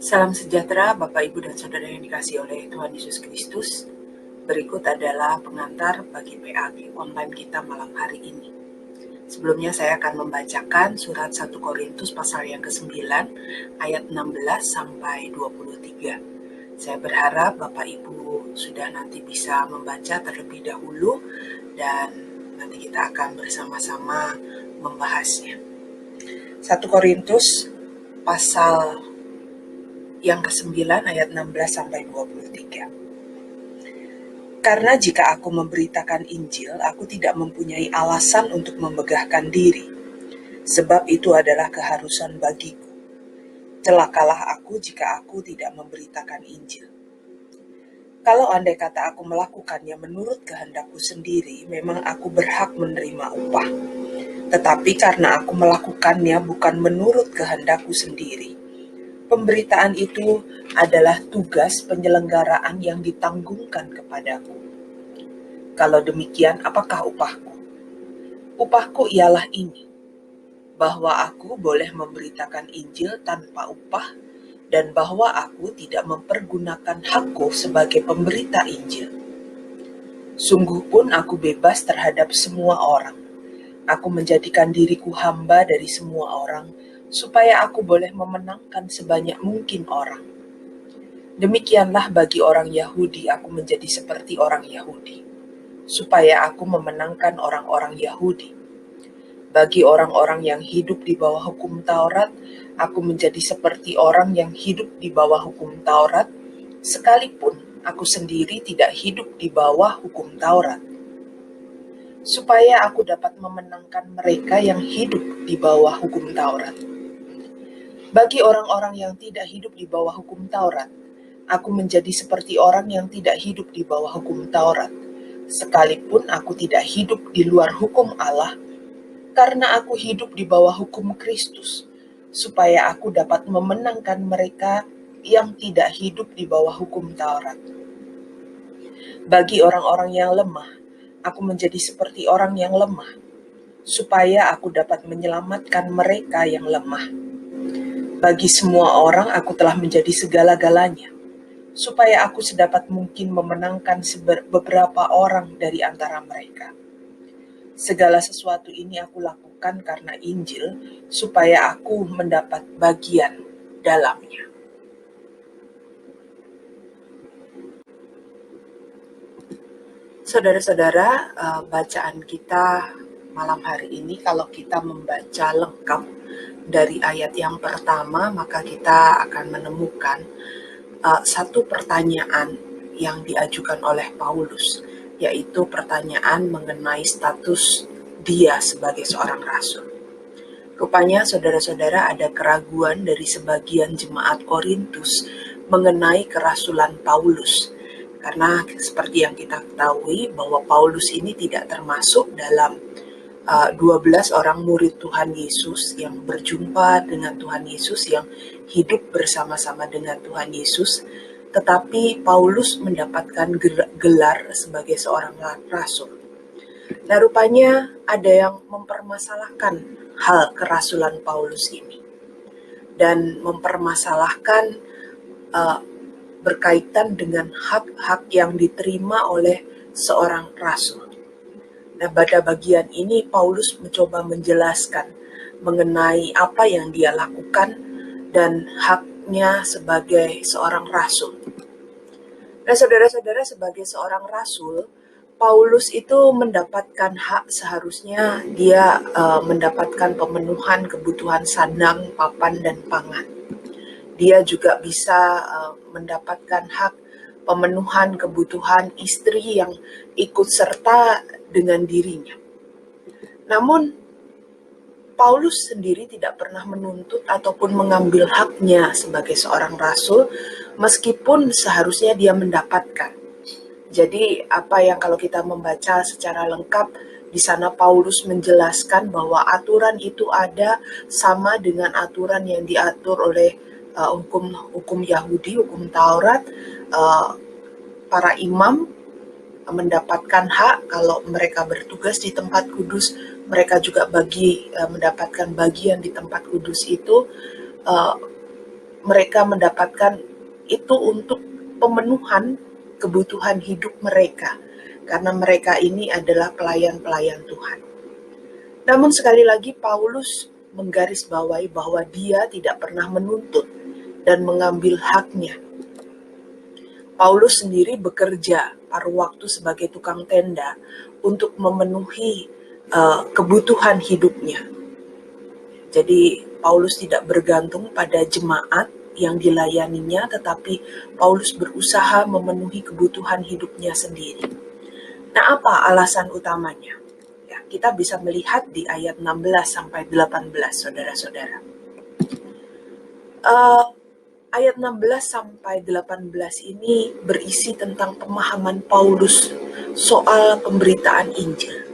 Salam sejahtera Bapak, Ibu, dan Saudara yang dikasihi oleh Tuhan Yesus Kristus. Berikut adalah pengantar bagi PAG online kita malam hari ini. Sebelumnya saya akan membacakan surat 1 Korintus pasal yang ke-9 ayat 16 sampai 23. Saya berharap Bapak Ibu sudah nanti bisa membaca terlebih dahulu dan nanti kita akan bersama-sama membahasnya. 1 Korintus pasal yang ke-9 ayat 16 sampai 23. Karena jika aku memberitakan Injil, aku tidak mempunyai alasan untuk memegahkan diri, sebab itu adalah keharusan bagiku. Celakalah aku jika aku tidak memberitakan Injil. Kalau andai kata aku melakukannya menurut kehendakku sendiri, memang aku berhak menerima upah. Tetapi karena aku melakukannya bukan menurut kehendakku sendiri, pemberitaan itu adalah tugas penyelenggaraan yang ditanggungkan kepadaku. Kalau demikian, apakah upahku? Upahku ialah ini, bahwa aku boleh memberitakan Injil tanpa upah, dan bahwa aku tidak mempergunakan hakku sebagai pemberita Injil. Sungguh pun aku bebas terhadap semua orang. Aku menjadikan diriku hamba dari semua orang, supaya aku boleh memenangkan sebanyak mungkin orang. Demikianlah bagi orang Yahudi aku menjadi seperti orang Yahudi, supaya aku memenangkan orang-orang Yahudi. Bagi orang-orang yang hidup di bawah hukum Taurat, aku menjadi seperti orang yang hidup di bawah hukum Taurat, sekalipun aku sendiri tidak hidup di bawah hukum Taurat, supaya aku dapat memenangkan mereka yang hidup di bawah hukum Taurat. Bagi orang-orang yang tidak hidup di bawah hukum Taurat, aku menjadi seperti orang yang tidak hidup di bawah hukum Taurat, sekalipun aku tidak hidup di luar hukum Allah, karena aku hidup di bawah hukum Kristus, supaya aku dapat memenangkan mereka yang tidak hidup di bawah hukum Taurat. Bagi orang-orang yang lemah, aku menjadi seperti orang yang lemah, supaya aku dapat menyelamatkan mereka yang lemah. Bagi semua orang aku telah menjadi segala-galanya, supaya aku sedapat mungkin memenangkan beberapa orang dari antara mereka. Segala sesuatu ini aku lakukan karena Injil, supaya aku mendapat bagian dalamnya. Saudara-saudara, bacaan kita malam hari ini, kalau kita membaca lengkap dari ayat yang pertama, maka kita akan menemukan satu pertanyaan yang diajukan oleh Paulus, yaitu pertanyaan mengenai status dia sebagai seorang rasul. Rupanya saudara-saudara ada keraguan dari sebagian jemaat Korintus mengenai kerasulan Paulus. Karena seperti yang kita ketahui bahwa Paulus ini tidak termasuk dalam 12 orang murid Tuhan Yesus yang berjumpa dengan Tuhan Yesus, yang hidup bersama-sama dengan Tuhan Yesus. Tetapi Paulus mendapatkan gelar sebagai seorang rasul. Nah, rupanya ada yang mempermasalahkan hal kerasulan Paulus ini, dan mempermasalahkan berkaitan dengan hak-hak yang diterima oleh seorang rasul. Nah, pada bagian ini Paulus mencoba menjelaskan mengenai apa yang dia lakukan dan haknya sebagai seorang rasul. Nah, saudara-saudara, sebagai seorang rasul, Paulus itu mendapatkan hak, seharusnya dia mendapatkan pemenuhan kebutuhan sandang, papan, dan pangan. Dia juga bisa mendapatkan hak pemenuhan kebutuhan istri yang ikut serta dengan dirinya. Namun Paulus sendiri tidak pernah menuntut ataupun mengambil haknya sebagai seorang rasul, meskipun seharusnya dia mendapatkan. Jadi apa yang kalau kita membaca secara lengkap, di sana Paulus menjelaskan bahwa aturan itu ada sama dengan aturan yang diatur oleh hukum Yahudi, hukum Taurat. Para imam mendapatkan hak kalau mereka bertugas di tempat kudus, mereka juga mendapatkan bagian di tempat kudus itu mereka mendapatkan itu untuk pemenuhan kebutuhan hidup mereka, karena mereka ini adalah pelayan-pelayan Tuhan. Namun sekali lagi Paulus menggarisbawahi bahwa dia tidak pernah menuntut dan mengambil haknya. Paulus sendiri bekerja paruh waktu sebagai tukang tenda untuk memenuhi kebutuhan hidupnya. Jadi Paulus tidak bergantung pada jemaat yang dilayaninya, tetapi Paulus berusaha memenuhi kebutuhan hidupnya sendiri. Nah, apa alasan utamanya? Ya, kita bisa melihat di ayat 16 sampai 18, saudara-saudara. Ayat 16 sampai 18 ini berisi tentang pemahaman Paulus soal pemberitaan Injil.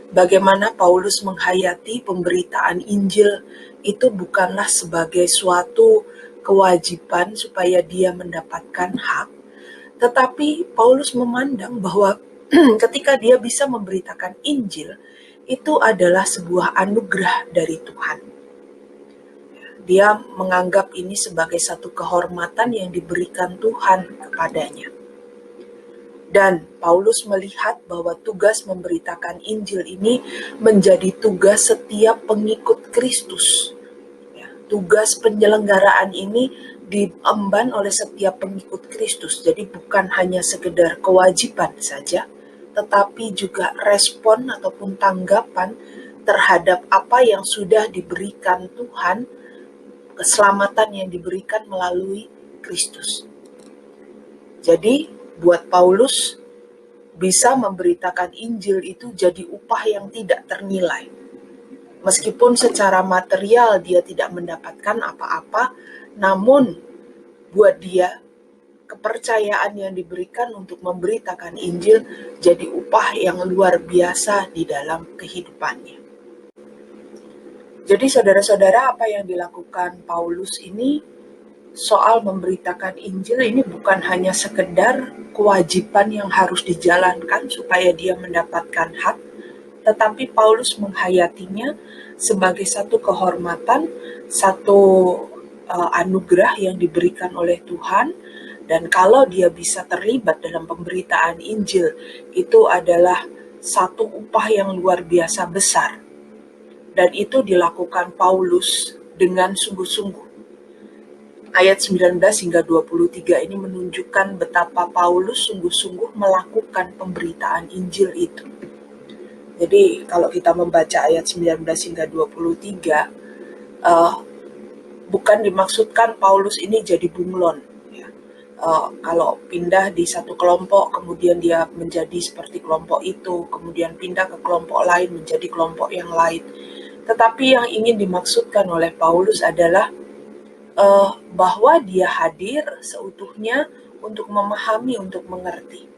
Bagaimana Paulus menghayati pemberitaan Injil itu bukanlah sebagai suatu kewajiban supaya dia mendapatkan hak, tetapi Paulus memandang bahwa ketika dia bisa memberitakan Injil, itu adalah sebuah anugerah dari Tuhan. Dia menganggap ini sebagai satu kehormatan yang diberikan Tuhan kepadanya. Dan Paulus melihat bahwa tugas memberitakan Injil ini menjadi tugas setiap pengikut Kristus. Tugas penyelenggaraan ini diemban oleh setiap pengikut Kristus. Jadi bukan hanya sekedar kewajiban saja, tetapi juga respon ataupun tanggapan terhadap apa yang sudah diberikan Tuhan, keselamatan yang diberikan melalui Kristus. Jadi buat Paulus, bisa memberitakan Injil itu jadi upah yang tidak ternilai. Meskipun secara material dia tidak mendapatkan apa-apa, namun buat dia kepercayaan yang diberikan untuk memberitakan Injil jadi upah yang luar biasa di dalam kehidupannya. Jadi saudara-saudara, apa yang dilakukan Paulus ini soal memberitakan Injil ini bukan hanya sekedar kewajiban yang harus dijalankan supaya dia mendapatkan hak, tetapi Paulus menghayatinya sebagai satu kehormatan, satu anugerah yang diberikan oleh Tuhan, dan kalau dia bisa terlibat dalam pemberitaan Injil, itu adalah satu upah yang luar biasa besar. Dan itu dilakukan Paulus dengan sungguh-sungguh. Ayat 19 hingga 23 ini menunjukkan betapa Paulus sungguh-sungguh melakukan pemberitaan Injil itu. Jadi kalau kita membaca ayat 19 hingga 23, bukan dimaksudkan Paulus ini jadi bunglon. Ya. Kalau pindah di satu kelompok, kemudian dia menjadi seperti kelompok itu, kemudian pindah ke kelompok lain menjadi kelompok yang lain. Tetapi yang ingin dimaksudkan oleh Paulus adalah bahwa dia hadir seutuhnya untuk memahami, untuk mengerti.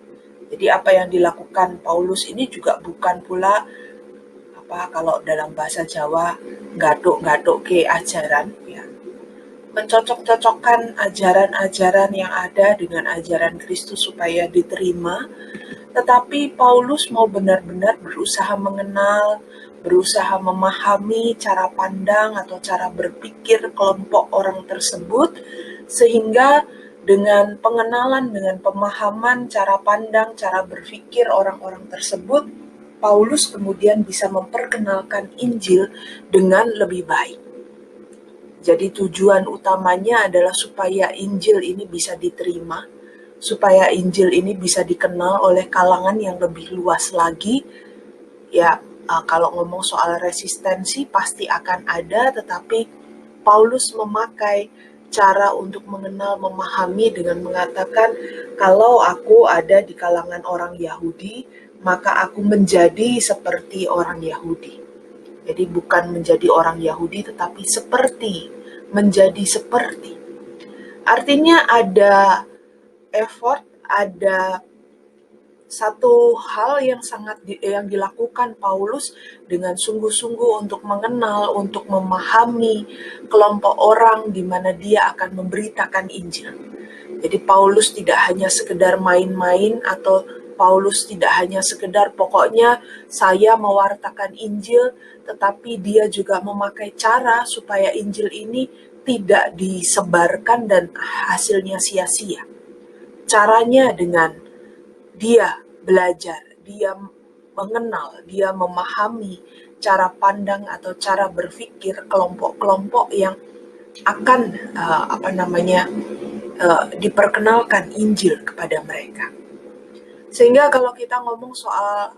Jadi apa yang dilakukan Paulus ini juga bukan pula kalau dalam bahasa Jawa gaduk-gaduk ke ajaran, ya, mencocok-cocokkan ajaran-ajaran yang ada dengan ajaran Kristus supaya diterima. Tetapi Paulus mau benar-benar berusaha mengenal, berusaha memahami cara pandang atau cara berpikir kelompok orang tersebut, sehingga dengan pengenalan, dengan pemahaman cara pandang, cara berpikir orang-orang tersebut, Paulus kemudian bisa memperkenalkan Injil dengan lebih baik. Jadi tujuan utamanya adalah supaya Injil ini bisa diterima, supaya Injil ini bisa dikenal oleh kalangan yang lebih luas lagi. Ya, kalau ngomong soal resistensi pasti akan ada, tetapi Paulus memakai cara untuk mengenal, memahami dengan mengatakan, kalau aku ada di kalangan orang Yahudi, maka aku menjadi seperti orang Yahudi. Jadi bukan menjadi orang Yahudi, tetapi seperti, menjadi seperti. Artinya ada effort, ada satu hal yang yang dilakukan Paulus dengan sungguh-sungguh untuk mengenal, untuk memahami kelompok orang di mana dia akan memberitakan Injil. Jadi Paulus tidak hanya sekedar main-main, atau Paulus tidak hanya sekedar pokoknya saya mewartakan Injil, tetapi dia juga memakai cara supaya Injil ini tidak disebarkan dan hasilnya sia-sia. Caranya dengan dia belajar, dia mengenal, dia memahami cara pandang atau cara berpikir kelompok-kelompok yang akan diperkenalkan Injil kepada mereka. Sehingga kalau kita ngomong soal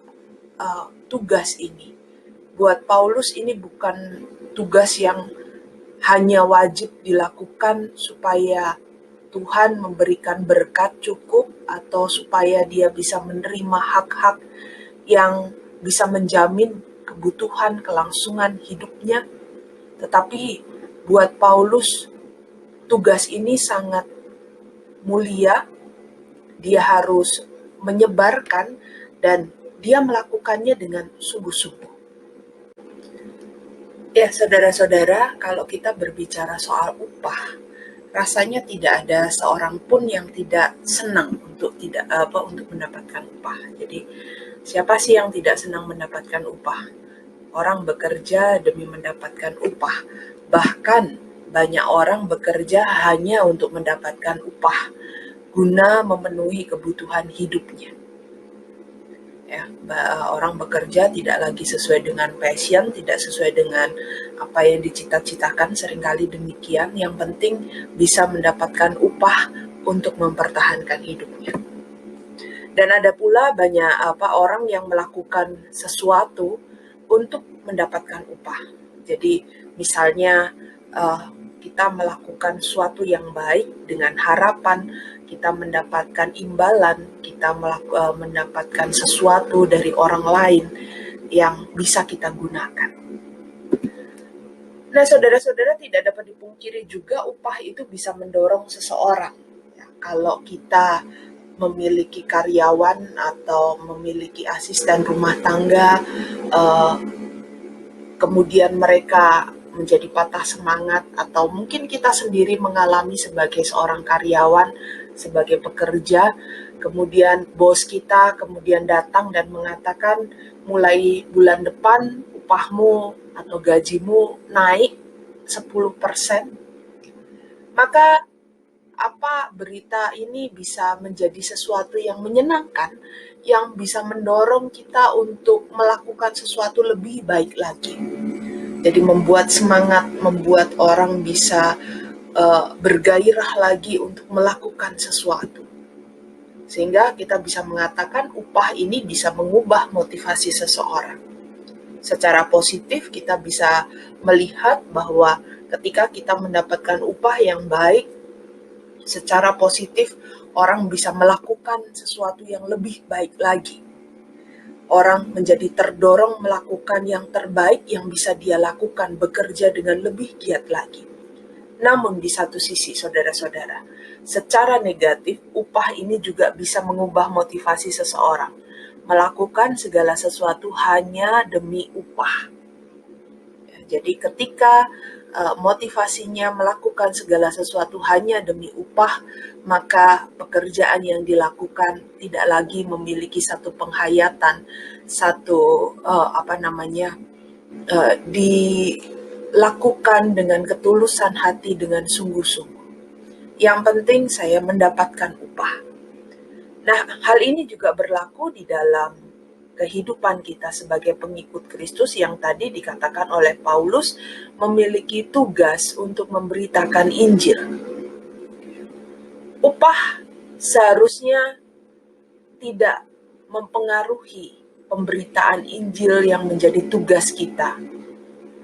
tugas ini, buat Paulus ini bukan tugas yang hanya wajib dilakukan supaya Tuhan memberikan berkat cukup atau supaya dia bisa menerima hak-hak yang bisa menjamin kebutuhan kelangsungan hidupnya. Tetapi buat Paulus tugas ini sangat mulia. Dia harus menyebarkan dan dia melakukannya dengan sungguh-sungguh. Ya, saudara-saudara, kalau kita berbicara soal upah, rasanya tidak ada seorang pun yang tidak senang untuk mendapatkan upah. Jadi, siapa sih yang tidak senang mendapatkan upah? Orang bekerja demi mendapatkan upah. Bahkan banyak orang bekerja hanya untuk mendapatkan upah guna memenuhi kebutuhan hidupnya. Ya, orang bekerja tidak lagi sesuai dengan passion, tidak sesuai dengan apa yang dicita-citakan, seringkali demikian. Yang penting bisa mendapatkan upah untuk mempertahankan hidupnya. Dan ada pula banyak orang yang melakukan sesuatu untuk mendapatkan upah. Jadi misalnya kita melakukan sesuatu yang baik dengan harapan kita mendapatkan imbalan, kita mendapatkan sesuatu dari orang lain yang bisa kita gunakan. Nah, saudara-saudara, tidak dapat dipungkiri juga upah itu bisa mendorong seseorang. Ya, kalau kita memiliki karyawan atau memiliki asisten rumah tangga, kemudian mereka menjadi patah semangat, atau mungkin kita sendiri mengalami sebagai seorang karyawan, sebagai pekerja, kemudian bos kita kemudian datang dan mengatakan mulai bulan depan upahmu atau gajimu naik 10%, maka apa berita ini bisa menjadi sesuatu yang menyenangkan, yang bisa mendorong kita untuk melakukan sesuatu lebih baik lagi. Jadi membuat semangat, membuat orang bisa bergairah lagi untuk melakukan sesuatu. Sehingga kita bisa mengatakan upah ini bisa mengubah motivasi seseorang. Secara positif kita bisa melihat bahwa ketika kita mendapatkan upah yang baik, secara positif orang bisa melakukan sesuatu yang lebih baik lagi. Orang menjadi terdorong melakukan yang terbaik yang bisa dia lakukan, bekerja dengan lebih giat lagi. Namun di satu sisi, saudara-saudara, secara negatif, upah ini juga bisa mengubah motivasi seseorang melakukan segala sesuatu hanya demi upah. Jadi ketika motivasinya melakukan segala sesuatu hanya demi upah, maka pekerjaan yang dilakukan tidak lagi memiliki satu penghayatan, satu dilakukan dengan ketulusan hati, dengan sungguh-sungguh. Yang penting saya mendapatkan upah. Nah, hal ini juga berlaku di dalam kehidupan kita sebagai pengikut Kristus yang tadi dikatakan oleh Paulus memiliki tugas untuk memberitakan Injil. Upah seharusnya tidak mempengaruhi pemberitaan Injil yang menjadi tugas kita.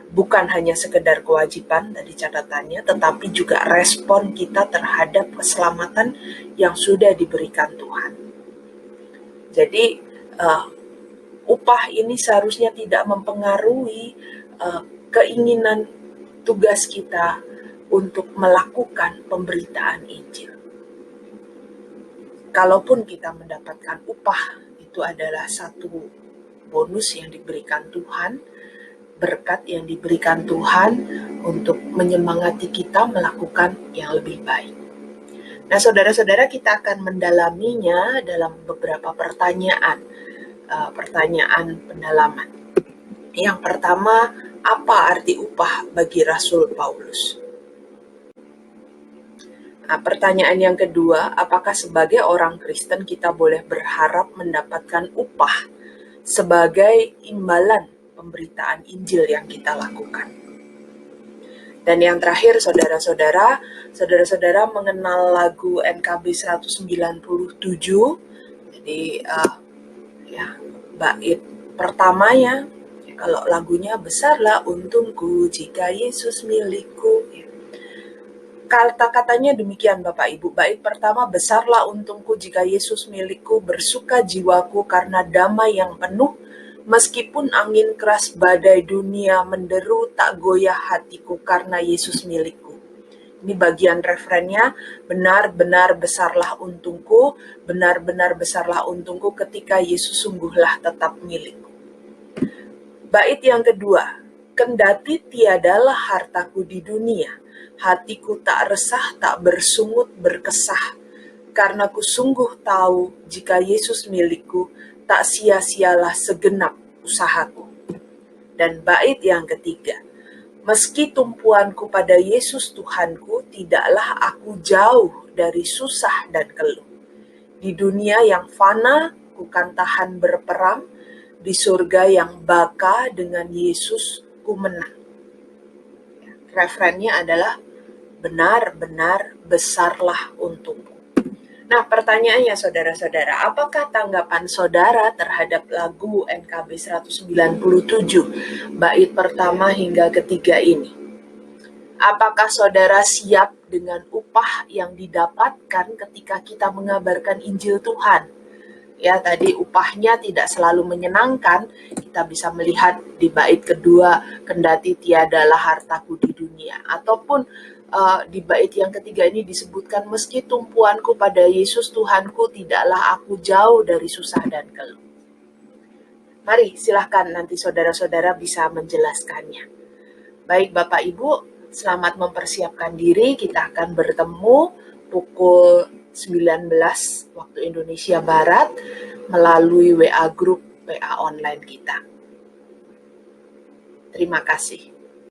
Bukan hanya sekedar kewajiban tadi catatannya, tetapi juga respon kita terhadap keselamatan yang sudah diberikan Tuhan. Jadi upah ini seharusnya tidak mempengaruhi keinginan tugas kita untuk melakukan pemberitaan Injil. Kalaupun kita mendapatkan upah, itu adalah satu bonus yang diberikan Tuhan, berkat yang diberikan Tuhan untuk menyemangati kita melakukan yang lebih baik. Nah, saudara-saudara, kita akan mendalaminya dalam beberapa pertanyaan pendalaman. Yang pertama, apa arti upah bagi Rasul Paulus? Nah, pertanyaan yang kedua, apakah sebagai orang Kristen kita boleh berharap mendapatkan upah sebagai imbalan pemberitaan Injil yang kita lakukan? Dan yang terakhir, saudara-saudara mengenal lagu NKB 197. Jadi ya, bait pertamanya, kalau lagunya besarlah untungku jika Yesus milikku. Kata-katanya demikian Bapak Ibu. Bait pertama, besarlah untungku jika Yesus milikku, bersuka jiwaku karena damai yang penuh. Meskipun angin keras badai dunia menderu, tak goyah hatiku karena Yesus milikku. Ini bagian refrennya, benar-benar besarlah untungku, benar-benar besarlah untungku ketika Yesus sungguhlah tetap milikku. Bait yang kedua, kendati tiadalah hartaku di dunia, hatiku tak resah, tak bersungut, berkesah, karena ku sungguh tahu jika Yesus milikku, tak sia-sialah segenap usahaku. Dan bait yang ketiga, meski tumpuanku pada Yesus Tuhanku, tidaklah aku jauh dari susah dan keluh. Di dunia yang fana, ku kan tahan berperang, di surga yang baka dengan Yesus ku menang. Referennya adalah benar-benar besarlah untungku. Nah, pertanyaannya saudara-saudara, apakah tanggapan saudara terhadap lagu NKB 197, bait pertama hingga ketiga ini? Apakah saudara siap dengan upah yang didapatkan ketika kita mengabarkan Injil Tuhan? Ya, tadi upahnya tidak selalu menyenangkan. Kita bisa melihat di bait kedua, kendati tiadalah hartaku di dunia. Ataupun di bait yang ketiga ini disebutkan, meski tumpuanku pada Yesus Tuhanku, tidaklah aku jauh dari susah dan keluh. Mari, silahkan nanti saudara-saudara bisa menjelaskannya. Baik Bapak Ibu, selamat mempersiapkan diri. Kita akan bertemu pukul 19 waktu Indonesia Barat melalui WA Group WA online kita. Terima kasih.